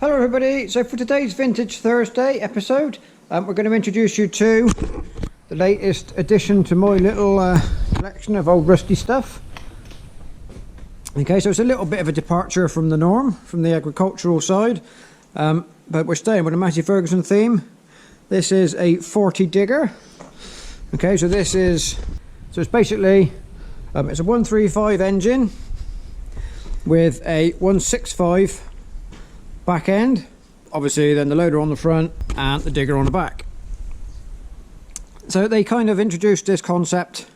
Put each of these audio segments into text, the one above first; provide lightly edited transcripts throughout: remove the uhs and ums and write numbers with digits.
Hello everybody, so for today's Vintage Thursday episode, we're going to introduce you to the latest addition to my little collection of old rusty stuff. Okay, so it's a little bit of a departure from the norm, from the agricultural side, but we're staying with a Massey Ferguson theme. This is a 40 digger. Okay, so it's basically, it's a 135 engine with a 165 back end, obviously then the loader on the front and the digger on the back. So they kind of introduced this concept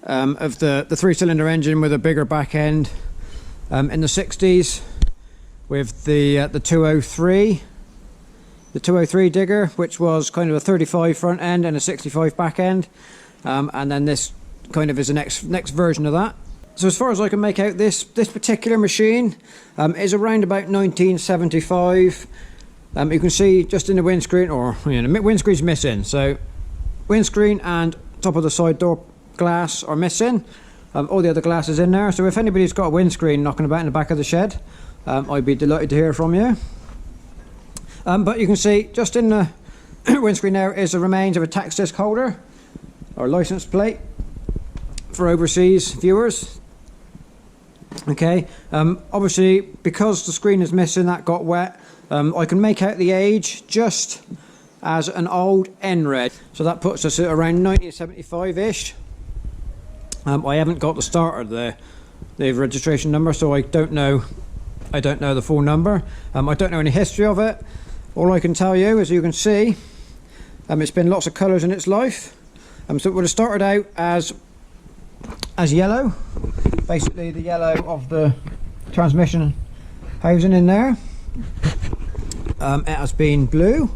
of the three-cylinder engine with a bigger back end in the 60s with the 203 digger, which was kind of a 35 front end and a 65 back end, and then this kind of is the next version of that. So as far as I can make out, this particular machine is around about 1975. You can see just in the windscreen, or the windscreen's missing. So windscreen and top of the side door glass are missing. All the other glass is in there. So if anybody's got a windscreen knocking about in the back of the shed, I'd be delighted to hear from you. But you can see just in the windscreen there is the remains of a tax disc holder or license plate for overseas viewers. Okay, obviously because the screen is missing, that got wet, I can make out the age just as an old NRED, so that puts us at around 1975-ish. I haven't got the start of the registration number, so I don't know the full number. I don't know any history of it. All I can tell you, as you can see, it's been lots of colours in its life. So it would have started out as yellow, basically the yellow of the transmission housing in there. It has been blue,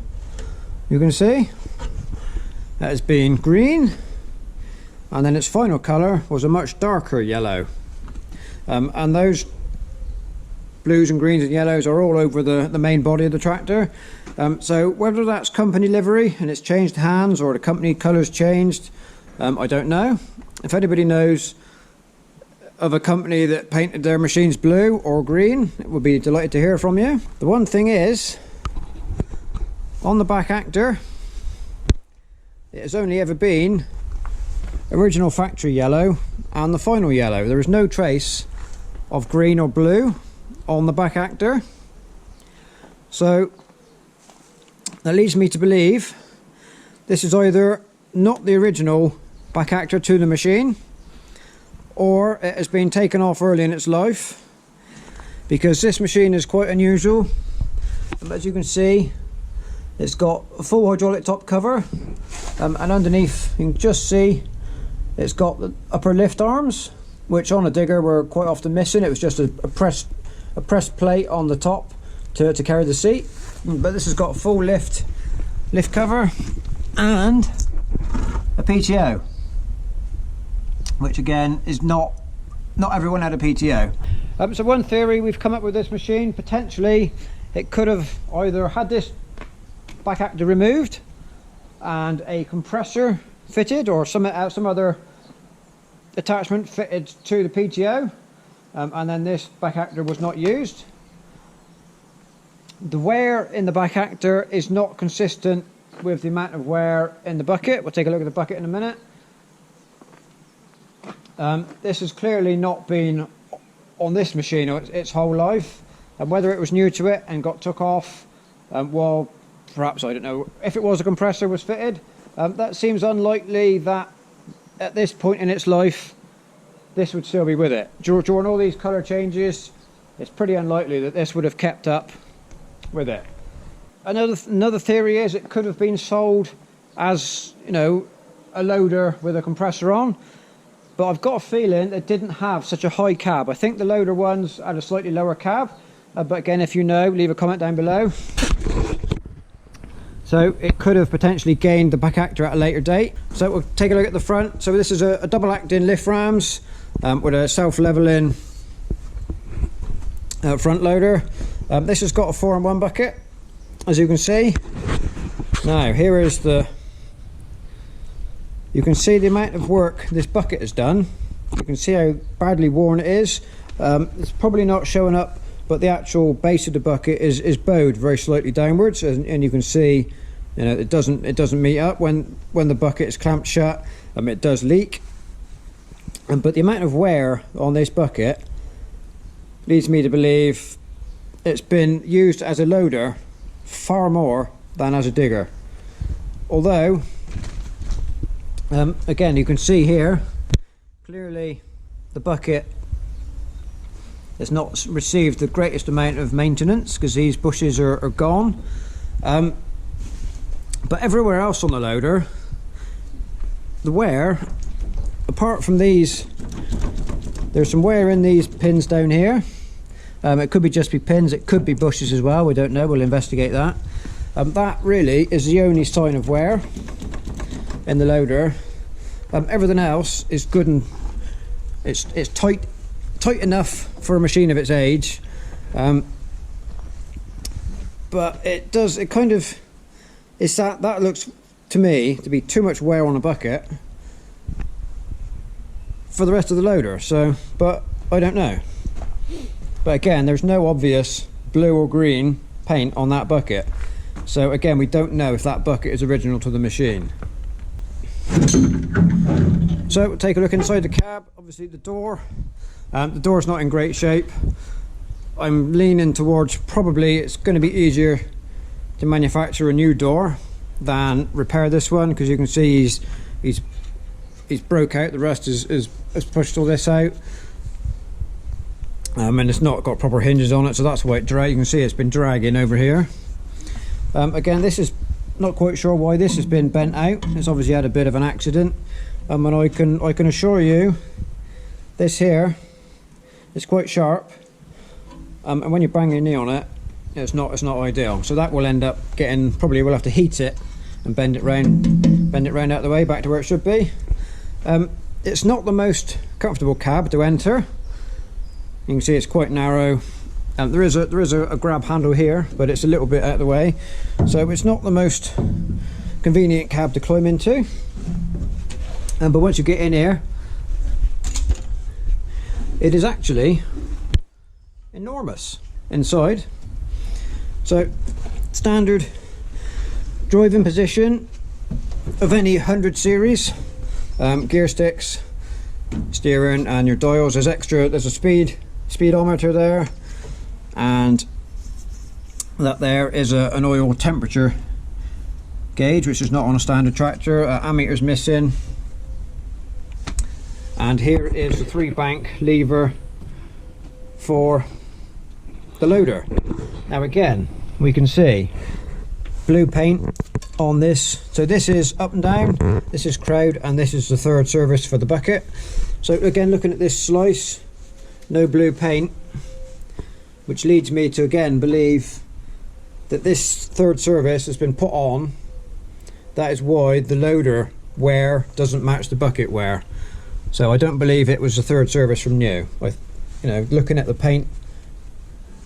you can see. It has been green, and then its final colour was a much darker yellow. And those blues and greens and yellows are all over the main body of the tractor. So whether that's company livery and it's changed hands or the company colours changed, I don't know. If anybody knows of a company that painted their machines blue or green, it would be delighted to hear from you. The one thing is, on the back actor, it has only ever been original factory yellow and the final yellow. There is no trace of green or blue on the back actor. So that leads me to believe this is either not the original back actor to the machine, or it has been taken off early in its life, because this machine is quite unusual. As you can see, it's got a full hydraulic top cover, and underneath you can just see it's got the upper lift arms, which on a digger were quite often missing. It was just a pressed plate on the top to carry the seat, but this has got a full lift cover and a PTO, which again is not everyone had a PTO. So one theory we've come up with this machine, potentially it could have either had this back actor removed and a compressor fitted, or some other attachment fitted to the PTO, and then this back actor was not used. The wear in the back actor is not consistent with the amount of wear in the bucket. We'll take a look at the bucket in a minute. This has clearly not been on this machine its whole life, and whether it was new to it and got took off, well, perhaps, I don't know, if it was a compressor was fitted, that seems unlikely that at this point in its life this would still be with it. During all these colour changes, it's pretty unlikely that this would have kept up with it. Another theory is it could have been sold as, a loader with a compressor on, but I've got a feeling it didn't have such a high cab. I think the loader ones had a slightly lower cab, but again, if you know, leave a comment down below. So it could have potentially gained the back actor at a later date. So we'll take a look at the front. So this is a double acting lift rams with a self-leveling front loader. This has got a 4-in-1 bucket, as you can see. Now here is you can see the amount of work this bucket has done. You can see how badly worn it is. It's probably not showing up but the actual base of the bucket is bowed very slightly downwards, and you can see, you know, it doesn't meet up when the bucket is clamped shut. It does leak, but the amount of wear on this bucket leads me to believe it's been used as a loader far more than as a digger. Although, again, you can see here clearly the bucket has not received the greatest amount of maintenance because these bushes are gone. But everywhere else on the loader, the wear, apart from these, there's some wear in these pins down here. It could be just be pins, it could be bushes as well, we don't know, we'll investigate that. That really is the only sign of wear in the loader. Everything else is good, and it's tight enough for a machine of its age, but it looks to me to be too much wear on a bucket for the rest of the loader. So, but I don't know. But again, there's no obvious blue or green paint on that bucket, so again, we don't know if that bucket is original to the machine. So we'll take a look inside the cab. Obviously the door's not in great shape. I'm leaning towards probably it's going to be easier to manufacture a new door than repair this one, because you can see he's broke out. The rust has pushed all this out, and it's not got proper hinges on it, so that's why it dragged. You can see it's been dragging over here. Again, this is not quite sure why this has been bent out. It's obviously had a bit of an accident, and I can assure you this here is quite sharp, and when you bang your knee on it, it's not ideal. So that will end up getting, probably we'll have to heat it and bend it round out of the way back to where it should be. It's not the most comfortable cab to enter. You can see it's quite narrow. There is a grab handle here, but it's a little bit out of the way, so it's not the most convenient cab to climb into. But once you get in here, it is actually enormous inside. So standard driving position of any 100 series, gear sticks, steering, and your dials. There's a speedometer there, and that there is an oil temperature gauge, which is not on a standard tractor. Ammeter's missing, and here is the 3-bank lever for the loader. Now again, we can see blue paint on this. So this is up and down, this is crowd, and this is the third service for the bucket. So again, looking at this slice, no blue paint, which leads me to again believe that this third service has been put on. That is why the loader wear doesn't match the bucket wear. So I don't believe it was the third service from new. Looking at the paint,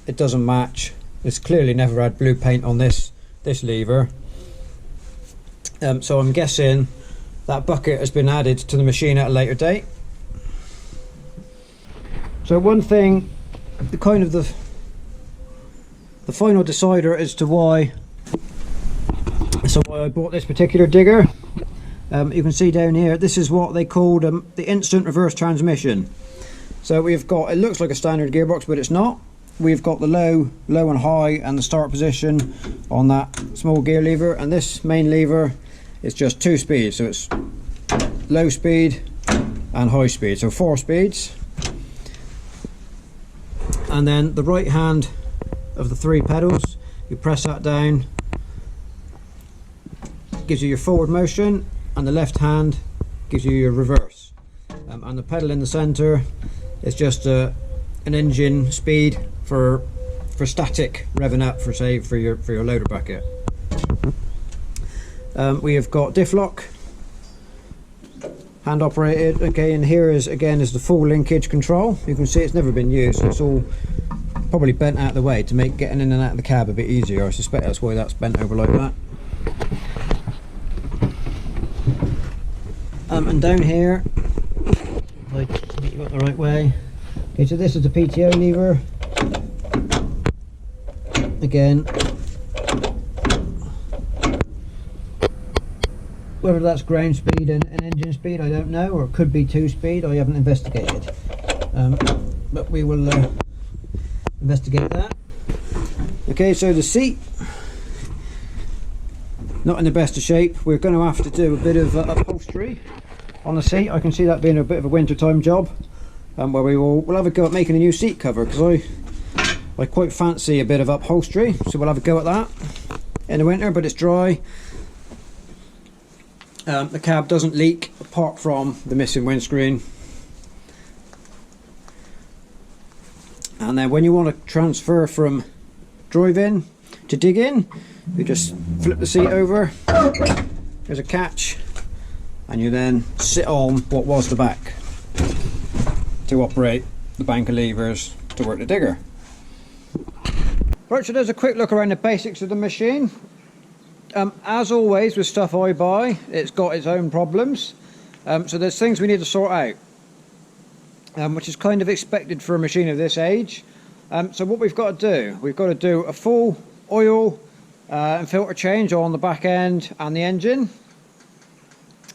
it doesn't match. It's clearly never had blue paint on this lever. So I'm guessing that bucket has been added to the machine at a later date. So one thing, the final decider as to why I bought this particular digger. You can see down here, this is what they called the instant reverse transmission. So we've got, it looks like a standard gearbox, but it's not. We've got the low and high and the start position on that small gear lever, and this main lever is just 2 speeds, so it's low speed and high speed, so 4 speeds. And then the right hand of the 3 pedals, you press that down, gives you your forward motion, and the left hand gives you your reverse. And the pedal in the center is just an engine speed for static revving up for your loader bucket. We have got diff lock, hand operated. Okay, and here is the full linkage control. You can see it's never been used, so it's all probably bent out of the way to make getting in and out of the cab a bit easier. I suspect that's why that's bent over like that. And down here, if I get you up the right way. Okay, so this is the PTO lever. again, whether that's ground speed and engine speed, I don't know, or it could be 2-speed, I haven't investigated. But we will investigate that. Okay, so the seat, not in the best of shape. We're going to have to do a bit of upholstery on the seat. I can see that being a bit of a wintertime job, where we'll have a go at making a new seat cover, because I quite fancy a bit of upholstery, so we'll have a go at that in the winter. But it's dry. The cab doesn't leak apart from the missing windscreen. And then when you want to transfer from drive in to dig in, you just flip the seat over, there's a catch, and you then sit on what was the back to operate the bank of levers to work the digger. Right, so there's a quick look around the basics of the machine. As always with stuff I buy, it's got its own problems, so there's things we need to sort out, which is kind of expected for a machine of this age. So what we've got to do a full oil and filter change on the back end and the engine,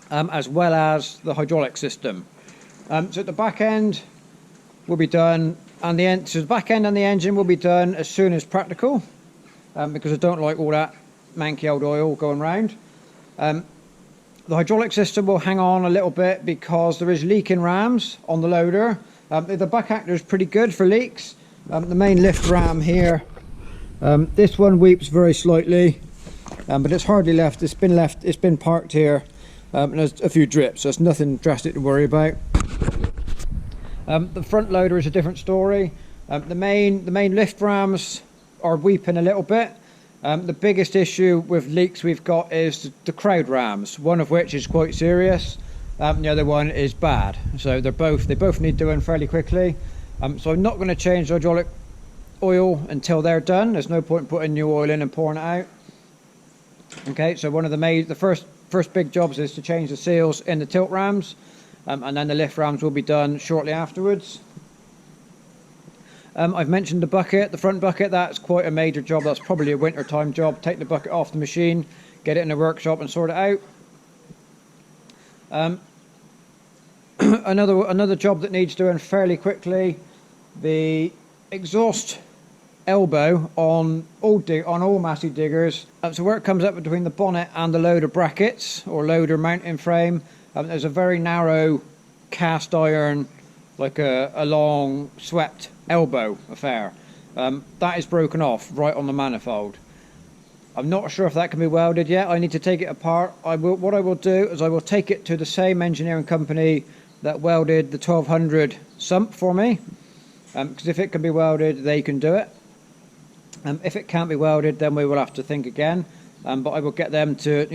as well as the hydraulic system. So the back end will be done, and the back end and the engine will be done as soon as practical, because I don't like all that manky old oil going round. The hydraulic system will hang on a little bit because there is leak in rams on the loader. The back actor is pretty good for leaks. The main lift ram here, this one weeps very slightly, but it's hardly left. It's been parked here, and there's a few drips, so it's nothing drastic to worry about. The front loader is a different story. The main lift rams are weeping a little bit. The biggest issue with leaks we've got is the crowd rams, one of which is quite serious. The other one is bad, so they both need doing fairly quickly. So I'm not going to change the hydraulic oil until they're done. There's no point putting new oil in and pouring it out. Okay, so one of the first big jobs is to change the seals in the tilt rams, and then the lift rams will be done shortly afterwards. I've mentioned the bucket, the front bucket. That's quite a major job. That's probably a winter time job. Take the bucket off the machine, get it in the workshop and sort it out. Another job that needs doing fairly quickly, the exhaust elbow on all Massey diggers. So where it comes up between the bonnet and the loader brackets or loader mounting frame, there's a very narrow cast iron, like a long swept elbow affair. That is broken off right on the manifold. I'm not sure if that can be welded yet. I need to take it apart. What I will do is I will take it to the same engineering company that welded the 1200 sump for me, because if it can be welded, they can do it. If it can't be welded, then we will have to think again. But I will get them to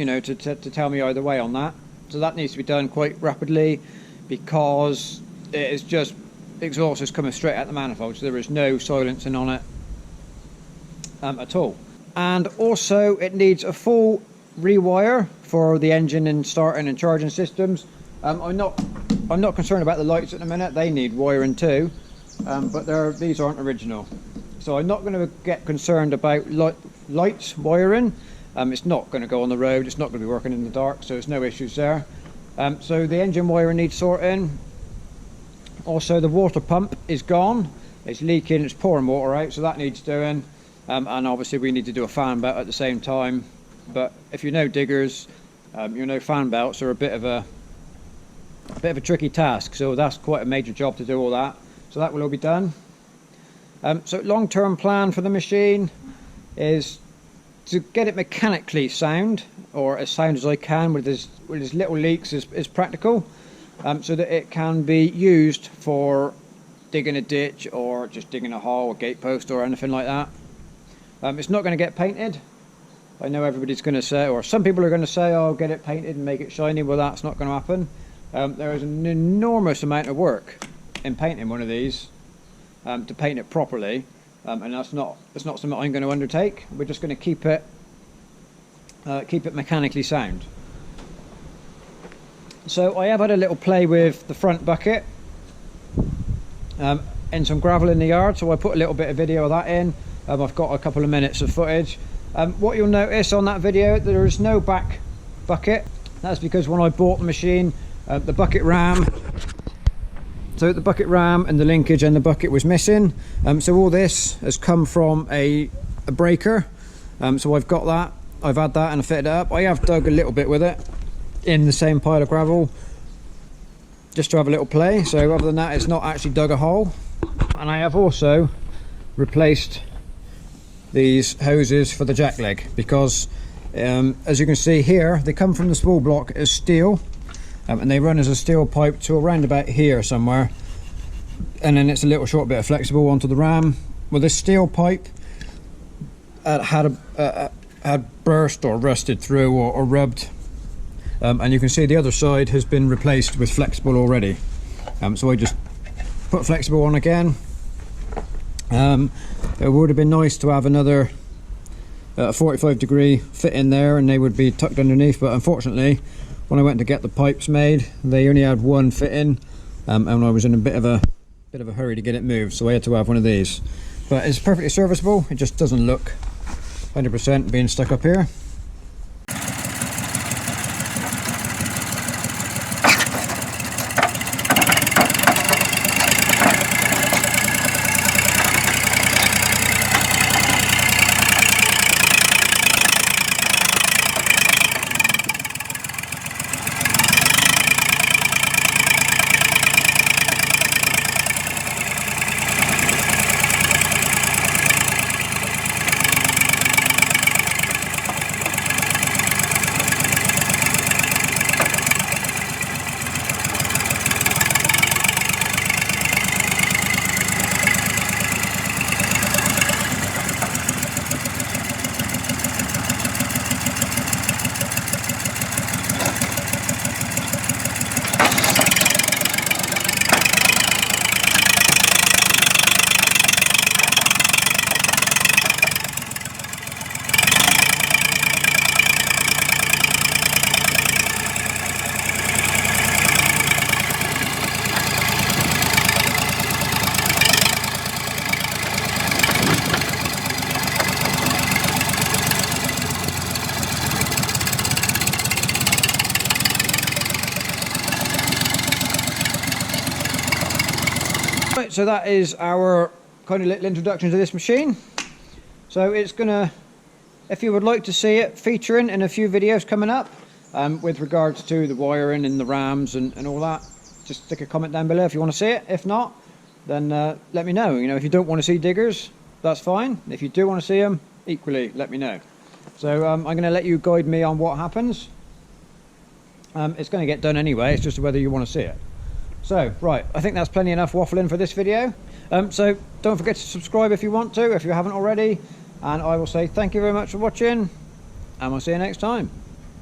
tell me either way on that. So that needs to be done quite rapidly, because it is just exhaust is coming straight out the manifold, so there is no silencing on it at all. And also it needs a full rewire for the engine and starting and charging systems. I'm not concerned about the lights at the minute. They need wiring too, but these aren't original, so I'm not going to get concerned about lights wiring. It's not going to go on the road, it's not going to be working in the dark, so there's no issues there. So the engine wiring needs sorting. Also the water pump is gone, it's leaking, it's pouring water out, so that needs doing. And obviously we need to do a fan belt at the same time. But if you know diggers, you know fan belts are a bit of a tricky task, so that's quite a major job to do all that. So that will all be done. So long-term plan for the machine is to get it mechanically sound, or as sound as I can with as little leaks as practical, so that it can be used for digging a ditch or just digging a hole or gate post or anything like that. It's not going to get painted. I know everybody's going to say, or some people are going to say, oh, get it painted and make it shiny. Well, that's not going to happen. There is an enormous amount of work in painting one of these, to paint it properly, and that's not something I'm going to undertake. We're just going to keep it mechanically sound. So I have had a little play with the front bucket and some gravel in the yard, so I put a little bit of video of that in. I've got a couple of minutes of footage. What you'll notice on that video, there is no back bucket. That's because when I bought the machine, the bucket ram and the linkage and the bucket was missing. So all this has come from a breaker. So I've got that, I've had that and I fitted it up. I have dug a little bit with it in the same pile of gravel just to have a little play. So other than that, it's not actually dug a hole. And I have also replaced these hoses for the jack leg because as you can see here, they come from the spool block as steel, and they run as a steel pipe to around about here somewhere, and then it's a little short bit of flexible onto the ram. Well, this steel pipe had burst or rusted through or rubbed, and you can see the other side has been replaced with flexible already. So I just put flexible on again. It would have been nice to have another 45-degree fit in there and they would be tucked underneath, but unfortunately when I went to get the pipes made, they only had one fit in, and I was in a bit of a hurry to get it moved, so I had to have one of these. But it's perfectly serviceable, it just doesn't look 100% being stuck up here. Right, so that is our kind of little introduction to this machine. So it's gonna, if you would like to see it featuring in a few videos coming up, with regards to the wiring and the rams and all that, just stick a comment down below if you want to see it. If not, then let me know. You know, if you don't want to see diggers, that's fine. If you do want to see them, equally let me know. So I'm going to let you guide me on what happens. It's going to get done anyway, it's just whether you want to see it. So, right, I think that's plenty enough waffling for this video. So don't forget to subscribe if you want to, if you haven't already. And I will say thank you very much for watching, and we'll see you next time.